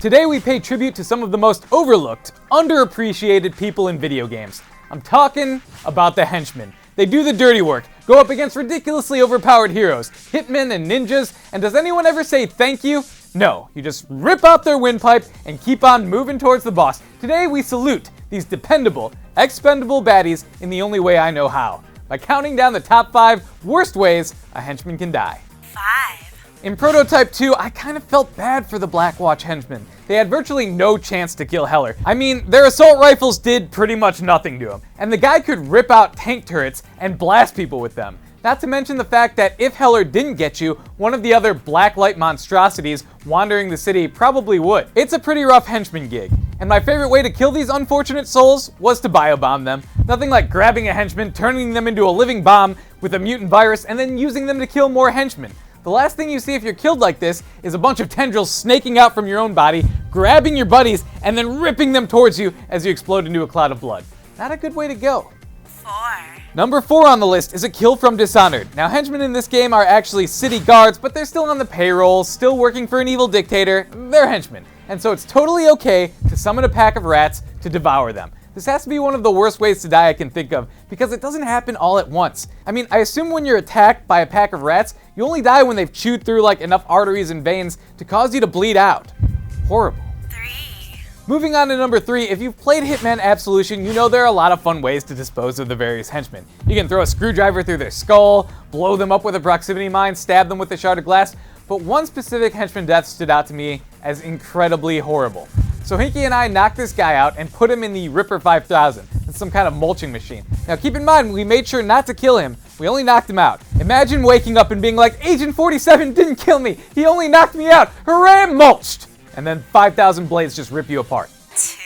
Today we pay tribute to some of the most overlooked, underappreciated people in video games. I'm talking about the Henchmen. They do the dirty work, go up against ridiculously overpowered heroes, hitmen and ninjas, and does anyone ever say thank you? No, you just rip out their windpipe and keep on moving towards the boss. Today we salute these dependable, expendable baddies in the only way I know how, by counting down the top 5 worst ways a henchman can die. 5. In Prototype 2, I kind of felt bad for the Blackwatch henchmen. They had virtually no chance to kill Heller. I mean, their assault rifles did pretty much nothing to him, and the guy could rip out tank turrets and blast people with them. Not to mention the fact that if Heller didn't get you, one of the other blacklight monstrosities wandering the city probably would. It's a pretty rough henchman gig, and my favorite way to kill these unfortunate souls was to biobomb them. Nothing like grabbing a henchman, turning them into a living bomb with a mutant virus, and then using them to kill more henchmen. The last thing you see if you're killed like this is a bunch of tendrils snaking out from your own body, grabbing your buddies, and then ripping them towards you as you explode into a cloud of blood. Not a good way to go. 4. Number 4 on the list is a kill from Dishonored. Now, henchmen in this game are actually city guards, but they're still on the payroll, still working for an evil dictator. They're henchmen, and so it's totally okay to summon a pack of rats to devour them. This has to be one of the worst ways to die I can think of, because it doesn't happen all at once. I mean, I assume when you're attacked by a pack of rats, you only die when they've chewed through like enough arteries and veins to cause you to bleed out. Horrible. 3. Moving on to number 3, if you've played Hitman Absolution, you know there are a lot of fun ways to dispose of the various henchmen. You can throw a screwdriver through their skull, blow them up with a proximity mine, stab them with a shard of glass, but one specific henchman death stood out to me as incredibly horrible. So Hinky and I knocked this guy out and put him in the Ripper 5000. It's some kind of mulching machine. Now keep in mind, we made sure not to kill him. We only knocked him out. Imagine waking up and being like, Agent 47 didn't kill me. He only knocked me out. Hooray, I'm mulched. And then 5,000 blades just rip you apart. 2.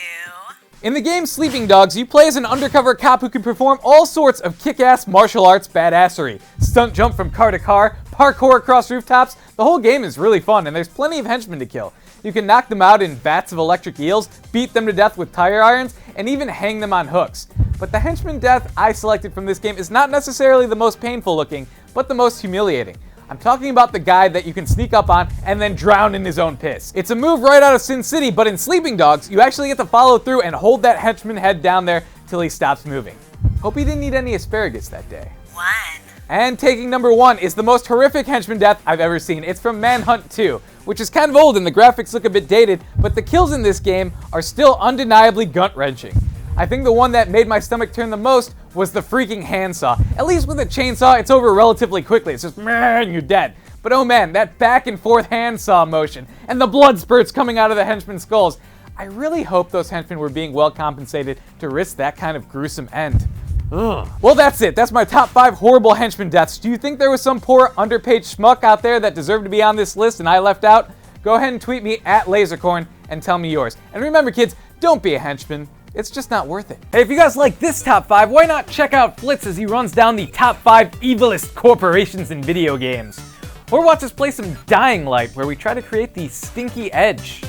In the game Sleeping Dogs, you play as an undercover cop who can perform all sorts of kick-ass martial arts badassery. Stunt jump from car to car, parkour across rooftops. The whole game is really fun, and there's plenty of henchmen to kill. You can knock them out in vats of electric eels, beat them to death with tire irons, and even hang them on hooks. But the henchman death I selected from this game is not necessarily the most painful looking, but the most humiliating. I'm talking about the guy that you can sneak up on and then drown in his own piss. It's a move right out of Sin City, but in Sleeping Dogs, you actually get to follow through and hold that henchman head down there till he stops moving. Hope he didn't eat any asparagus that day. 1. And taking number 1 is the most horrific henchman death I've ever seen. It's from MANHUNT 2, which is kind of old and the graphics look a bit dated, but the kills in this game are still undeniably gut-wrenching. I think the one that made my stomach turn the most was the freaking handsaw. At least with a chainsaw, it's over relatively quickly. It's just, man, you're dead. But oh man, that back and forth handsaw motion and the blood spurts coming out of the henchmen's skulls. I really hope those henchmen were being well compensated to risk that kind of gruesome end. Ugh. Well, that's it. That's my top 5 horrible henchman deaths. Do you think there was some poor underpaid schmuck out there that deserved to be on this list and I left out? Go ahead and tweet me at Lasercorn and tell me yours. And remember, kids, don't be a henchman. It's just not worth it. Hey, if you guys like this top 5, why not check out Flitz as he runs down the top 5 evilest corporations in video games? Or watch us play some Dying Light, where we try to create the stinky edge.